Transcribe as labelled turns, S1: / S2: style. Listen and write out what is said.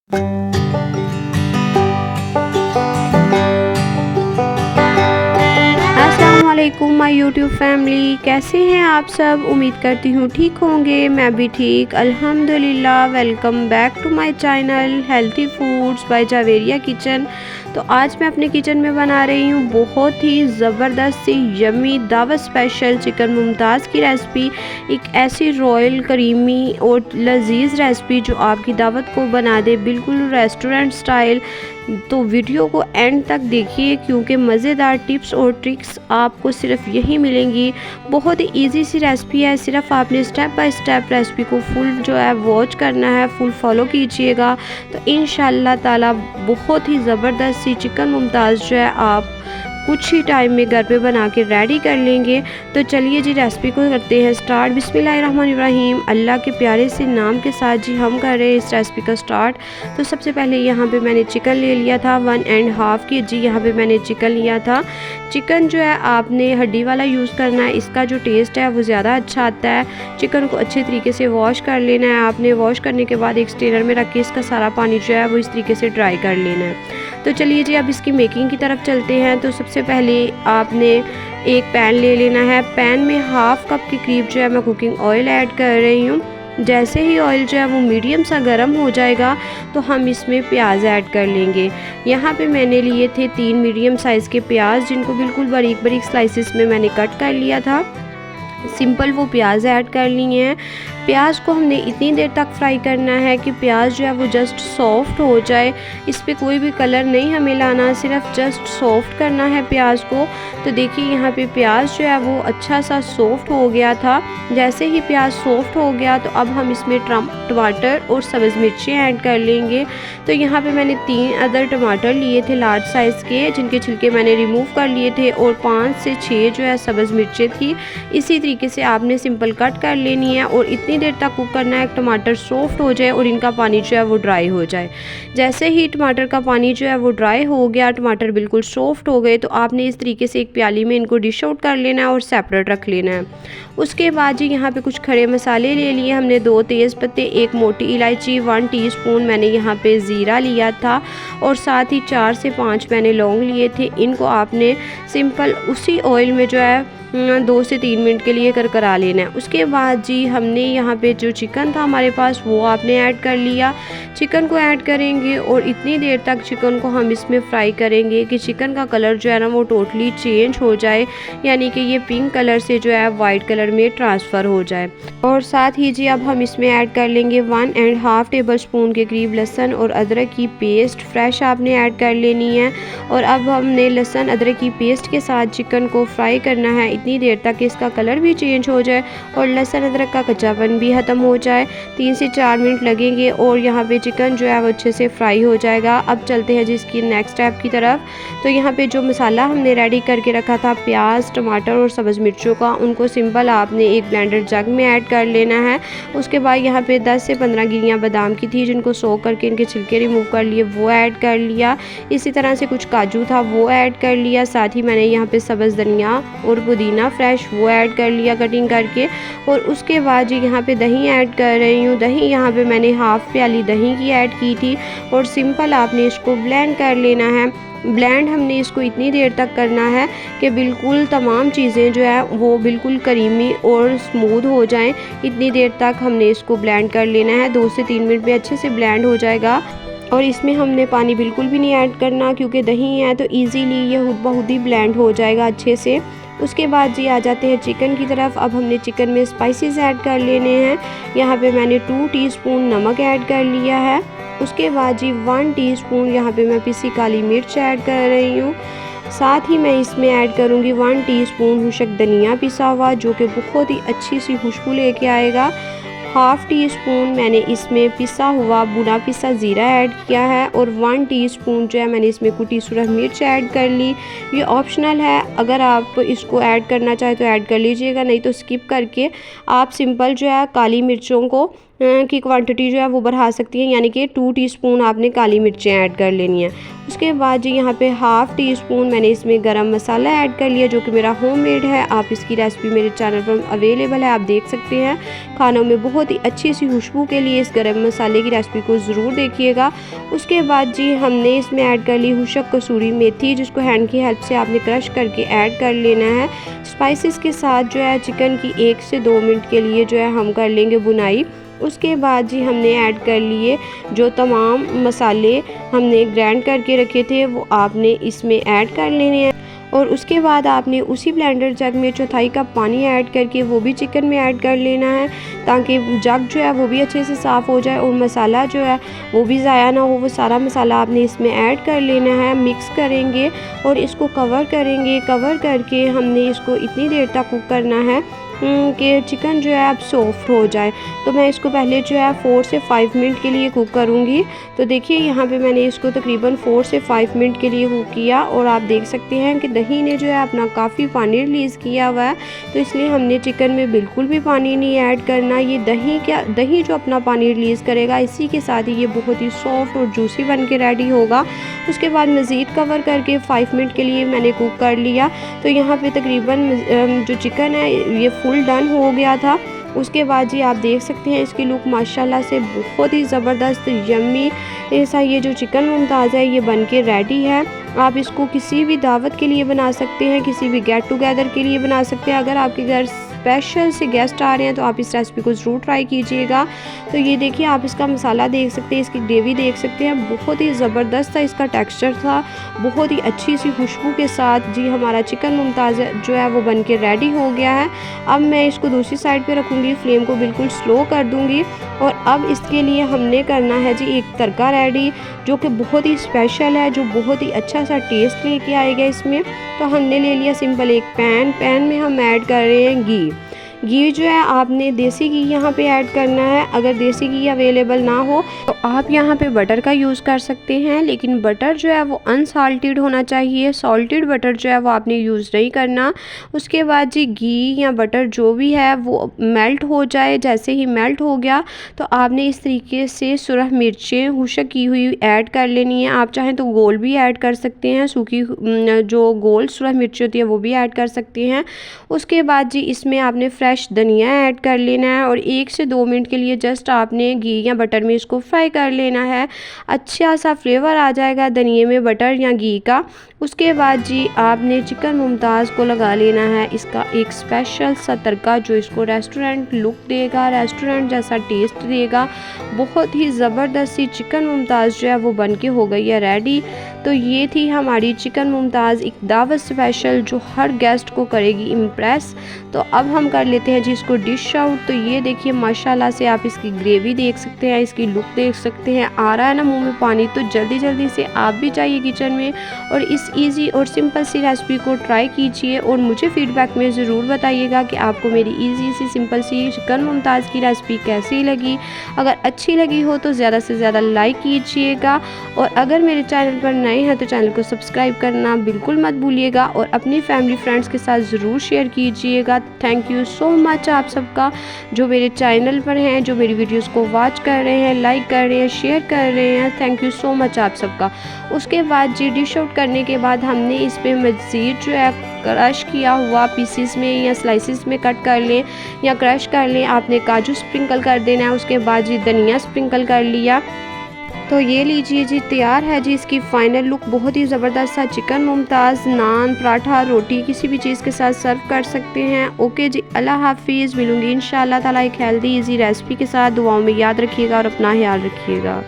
S1: अस्सलामुअलैकुम my YouTube family, कैसे हैं आप सब। उम्मीद करती हूँ ठीक होंगे। मैं भी ठीक अल्हम्दुलिल्लाह। Welcome back to my channel healthy foods by Javeria kitchen. तो आज मैं अपने किचन में बना रही हूँ बहुत ही ज़बरदस्त सी यम्मी दावत स्पेशल चिकन मुमताज़ की रेसिपी। एक ऐसी रॉयल करीमी और लजीज रेसिपी जो आपकी दावत को बना दे बिल्कुल रेस्टोरेंट स्टाइल। तो वीडियो को एंड तक देखिए क्योंकि मज़ेदार टिप्स और ट्रिक्स आपको सिर्फ यही मिलेंगी। बहुत ही इजी सी रेसिपी है, सिर्फ आपने स्टेप बाय स्टेप रेसिपी को फुल जो है वॉच करना है, फुल फॉलो कीजिएगा। तो इंशाल्लाह ताला बहुत ही ज़बरदस्त सी चिकन मुमताज़ जो है आप कुछ ही टाइम में घर पे बना के रेडी कर लेंगे। तो चलिए जी रेसिपी को करते हैं स्टार्ट। बिस्मिल्लाहिर्रहमानिर्रहीम, अल्लाह के प्यारे से नाम के साथ जी हम कर रहे हैं इस रेसिपी का स्टार्ट। तो सबसे पहले यहाँ पे मैंने चिकन ले लिया था 1.5 kg। यहाँ पे मैंने चिकन लिया था। चिकन जो है आपने हड्डी वाला यूज़ करना है, इसका जो टेस्ट है वो ज़्यादा अच्छा आता है। चिकन को अच्छे तरीके से वॉश कर लेना है आपने। वॉश करने के बाद एक स्ट्रेनर में रख के इसका सारा पानी जो है वो इस तरीके से ड्राई कर लेना है। तो चलिए जी अब इसकी मेकिंग की तरफ चलते हैं। तो सबसे पहले आपने एक पैन ले लेना है। पैन में हाफ़ कप के करीब जो है मैं कुकिंग ऑयल ऐड कर रही हूँ। जैसे ही ऑयल जो है वो मीडियम सा गर्म हो जाएगा तो हम इसमें प्याज ऐड कर लेंगे। यहाँ पे मैंने लिए थे 3 मीडियम साइज़ के प्याज, जिनको बिल्कुल बारीक बारीक स्लाइसिस में मैंने कट कर लिया था। सिंपल वो प्याज ऐड कर लिए हैं। प्याज को हमने इतनी देर तक फ्राई करना है कि प्याज जो है वो जस्ट सॉफ्ट हो जाए। इस पे कोई भी कलर नहीं हमें लाना, सिर्फ जस्ट सॉफ्ट करना है प्याज को। तो देखिए यहाँ पे प्याज जो है वो अच्छा सा सॉफ्ट हो गया था। जैसे ही प्याज सॉफ्ट हो गया तो अब हम इसमें टमाटर और सब्ज़ मिर्चें ऐड कर लेंगे। तो यहाँ पे मैंने 3 अदर टमाटर लिए थे लार्ज साइज़ के, जिनके छिलके मैंने रिमूव कर लिए थे, और 5 से 6 जो है सब्ज़ मिर्चें थी। इसी तरीके से आपने सिंपल कट कर लेनी है और इतनी देर तक कुक करना है टमाटर सॉफ्ट हो जाए और इनका पानी जो है वो ड्राई हो जाए। जैसे ही टमाटर का पानी जो है वो ड्राई हो गया, टमाटर बिल्कुल सॉफ्ट हो गए, तो आपने इस तरीके से एक प्याली में इनको डिश आउट कर लेना है और सेपरेट रख लेना है। उसके बाद जी यहाँ पे कुछ खड़े मसाले ले लिए हमने। 2 तेज़ पत्ते, 1 मोटी इलायची, 1 टीस्पून मैंने यहाँ पे ज़ीरा लिया था, और साथ ही 4 से 5 मैंने लौंग लिए थे। इनको आपने सिंपल उसी ऑयल में जो है 2 से 3 मिनट के लिए करा लेना है। उसके बाद जी हमने यहाँ पे जो चिकन था हमारे पास वो आपने ऐड कर लिया। चिकन को ऐड करेंगे और इतनी देर तक चिकन को हम इसमें फ्राई करेंगे कि चिकन का कलर जो है ना वो टोटली चेंज हो जाए, यानी कि ये पिंक कलर से जो है वाइट कलर में ट्रांसफ़र हो जाए। और साथ ही जी अब हम इसमें ऐड कर लेंगे 1.5 टेबल स्पून के करीब लहसुन और अदरक की पेस्ट फ्रेश आपने ऐड कर लेनी है। और अब हमने लहसुन अदरक की पेस्ट के साथ चिकन को फ्राई करना है इतनी देर तक कि इसका कलर भी चेंज हो जाए और लहसुन अदरक का कच्चापन भी ख़त्म हो जाए। 3 से 4 मिनट लगेंगे और यहाँ पे चिकन जो है वो अच्छे से फ्राई हो जाएगा। अब चलते हैं जिसकी नेक्स्ट स्टेप की तरफ। तो यहाँ पे जो मसाला हमने रेडी करके रखा था प्याज, टमाटर और सब्ज़ मिर्चों का, उनको सिंपल आपने एक ब्लेंडर जग में ऐड कर लेना है। उसके बाद यहाँ पे 10 से 15 गिरियाँ बादाम की थी, जिनको सोक करके इनके छिलके रिमूव कर लिए, वो ऐड कर लिया। इसी तरह से कुछ काजू था वो ऐड कर लिया। साथ ही मैंने यहाँ पे सब्ज़ धनिया और पुदीना फ्रेश वो ऐड कर लिया कटिंग करके। और उसके बाद जी यहाँ पे दही ऐड कर रही हूँ। दही यहाँ पे मैंने हाफ़ प्याली दही की ऐड की थी और सिंपल आपने इसको ब्लेंड कर लेना है। ब्लेंड हमने इसको इतनी देर तक करना है कि बिल्कुल तमाम चीज़ें जो है वो बिल्कुल करीमी और स्मूथ हो जाएं। इतनी देर तक हमने इसको ब्लेंड कर लेना है। 2 से 3 मिनट में अच्छे से ब्लेंड हो जाएगा। और इसमें हमने पानी बिल्कुल भी नहीं ऐड करना क्योंकि दही है तो इजीली ये खुद ब खुद ही ब्लेंड हो जाएगा अच्छे से। उसके बाद जी आ जाते हैं चिकन की तरफ। अब हमने चिकन में स्पाइसेस ऐड कर लेने हैं। यहाँ पे मैंने 2 टीस्पून नमक ऐड कर लिया है। उसके बाद जी 1 टीस्पून यहाँ पे मैं पिसी काली मिर्च ऐड कर रही हूँ। साथ ही मैं इसमें ऐड करूँगी 1 टीस्पून हुशक धनिया पिसा हुआ, जो कि बहुत ही अच्छी सी खुशबू लेके आएगा। हाफ़ टी स्पून मैंने इसमें पिसा हुआ भुना पिसा ज़ीरा ऐड किया है और 1 टीस्पून जो है मैंने इसमें कुटी सुरख मिर्च ऐड कर ली। ये ऑप्शनल है, अगर आप इसको ऐड करना चाहे तो ऐड कर लीजिएगा, नहीं तो स्किप करके आप सिंपल जो है काली मिर्चों को की क्वांटिटी जो है वो बढ़ा सकती हैं, यानी कि 2 टीस्पून आपने काली मिर्चें ऐड कर लेनी है। उसके बाद जी यहाँ पे हाफ़ टी स्पून मैंने इसमें गरम मसाला ऐड कर लिया, जो कि मेरा होममेड है। आप इसकी रेसिपी मेरे चैनल पर अवेलेबल है, आप देख सकते हैं। खानों में बहुत ही अच्छी सी खुशबू के लिए इस गरम मसाले की रेसिपी को ज़रूर देखिएगा। उसके बाद जी हमने इसमें ऐड कर ली खुशक कसूरी मेथी, जिसको हैंड की हेल्प से आपने क्रश करके ऐड कर लेना है। स्पाइसेस के साथ जो है चिकन की 1 से 2 मिनट के लिए जो है हम कर लेंगे बुनाई। उसके बाद जी हमने ऐड कर लिए जो तमाम मसाले हमने ग्राइंड करके रखे थे, वो आपने इसमें ऐड कर लेने हैं। और उसके बाद आपने उसी ब्लेंडर जग में 1/4 कप पानी ऐड करके वो भी चिकन में ऐड कर लेना है, ताकि जग जो है वो भी अच्छे से साफ़ हो जाए और मसाला जो है वो भी ज़ाया ना हो। वो सारा मसाला आपने इसमें ऐड कर लेना है, मिक्स करेंगे और इसको कवर करेंगे। कवर करके हमने इसको इतनी देर तक कुक करना है कि चिकन जो है अब सॉफ्ट हो जाए। तो मैं इसको पहले जो है 4 से 5 मिनट के लिए कुक करूँगी। तो देखिए यहाँ पे मैंने इसको तकरीबन 4 से 5 मिनट के लिए कुक किया और आप देख सकते हैं कि दही ने जो है अपना काफ़ी पानी रिलीज़ किया हुआ है। तो इसलिए हमने चिकन में बिल्कुल भी पानी नहीं ऐड करना। ये दही जो अपना पानी रिलीज़ करेगा, इसी के साथ ही ये बहुत ही सॉफ्ट और जूसी बन के रेडी होगा। उसके बाद मज़ीद कवर करके 5 मिनट के लिए मैंने कुक कर लिया। तो यहाँ पे तकरीबन जो चिकन है ये फुल डन हो गया था। उसके बाद जी आप देख सकते हैं इसकी लुक माशाल्लाह से बहुत ही ज़बरदस्त यम्मी ऐसा ये जो चिकन मुमताज़ है ये बन के रेडी है। आप इसको किसी भी दावत के लिए बना सकते हैं, किसी भी गेट टुगेदर के लिए बना सकते हैं। अगर आपके घर स्पेशल से गेस्ट आ रहे हैं तो आप इस रेसिपी को ज़रूर ट्राई कीजिएगा। तो ये देखिए आप इसका मसाला देख सकते हैं, इसकी ग्रेवी देख सकते हैं, बहुत ही ज़बरदस्त था इसका टेक्सचर था, बहुत ही अच्छी सी खुशबू के साथ जी हमारा चिकन मुमताज़ जो है वो बन के रेडी हो गया है। अब मैं इसको दूसरी साइड पे रखूँगी, फ्लेम को बिल्कुल स्लो कर दूँगी और अब इसके लिए हमने करना है जी एक तड़का रेडी, जो कि बहुत ही स्पेशल है, जो बहुत ही अच्छा सा टेस्ट लेके आएगा इसमें। तो हमने ले लिया सिंपल एक पैन में हम ऐड कर रहे हैं घी जो है आपने देसी घी यहाँ पे ऐड करना है। अगर देसी घी अवेलेबल ना हो तो आप यहाँ पे बटर का यूज़ कर सकते हैं, लेकिन बटर जो है वो अनसाल्टेड होना चाहिए, सॉल्टेड बटर जो है वो आपने यूज़ नहीं करना। उसके बाद जी घी या बटर जो भी है वो मेल्ट हो जाए। जैसे ही मेल्ट हो गया तो आपने इस तरीके से सुरख मिर्चें खुशक की हुई ऐड कर लेनी है। आप चाहें तो गोल भी ऐड कर सकते हैं, सूखी जो गोल सुरख मिर्ची होती है वो भी ऐड कर सकते हैं। उसके बाद जी इसमें आपने फ्रेश धनिया ऐड कर लेना है और 1 से 2 मिनट के लिए जस्ट आपने घी या बटर में इसको फ्राई कर लेना है। अच्छा सा फ्लेवर आ जाएगा धनिये में बटर या घी का। उसके बाद जी आपने चिकन मुमताज़ को लगा लेना है इसका एक स्पेशल सा तड़का, जो इसको रेस्टोरेंट लुक देगा, रेस्टोरेंट जैसा टेस्ट देगा। बहुत ही ज़बरदस्त सी चिकन मुमताज़ जो है वो बन के हो गई है रेडी। तो ये थी हमारी चिकन मुमताज़, एक दावत स्पेशल जो हर गेस्ट को करेगी इम्प्रेस। तो अब हम कर लेते हैं जी इसको डिश आउट। तो ये देखिए माशाल्लाह से आप इसकी ग्रेवी देख सकते हैं, इसकी लुक देख सकते हैं। आ रहा है ना मुंह में पानी। तो जल्दी जल्दी से आप भी जाइए किचन में और इस इजी और सिंपल सी रेसिपी को ट्राई कीजिए और मुझे फीडबैक में ज़रूर बताइएगा कि आपको मेरी इजी सी सिंपल सी चिकन मुमताज़ की रेसिपी कैसी लगी। अगर अच्छी लगी हो तो ज़्यादा से ज़्यादा लाइक कीजिएगा और अगर मेरे चैनल पर नए हैं तो चैनल को सब्सक्राइब करना बिल्कुल मत भूलिएगा और अपनी फैमिली फ्रेंड्स के साथ ज़रूर शेयर कीजिएगा। थैंक यू सो मच आप सबका जो मेरे चैनल पर हैं, जो मेरी वीडियोस को वॉच कर रहे हैं, लाइक कर रहे हैं, शेयर कर रहे हैं। थैंक यू सो मच आप सबका। उसके बाद जी डिश आउट करने के बाद हमने इस पर मज़ीद जो है क्रश किया हुआ पीसीस में या स्लाइसिस में कट कर लें या क्रश कर लें, आपने काजू स्प्रिंकल कर देना है। उसके बाद जी धनिया स्प्रिंकल कर लिया। तो ये लीजिए जी तैयार है जी इसकी फ़ाइनल लुक। बहुत ही ज़बरदस्त सा चिकन मुमताज़ नान, पराठा, रोटी किसी भी चीज़ के साथ सर्व कर सकते हैं। ओके जी, अल्लाह हाफिज़। मिलूँगी इंशाअल्लाह ताला एक हेल्दी इजी रेसिपी के साथ। दुआओं में याद रखिएगा और अपना ख्याल रखिएगा।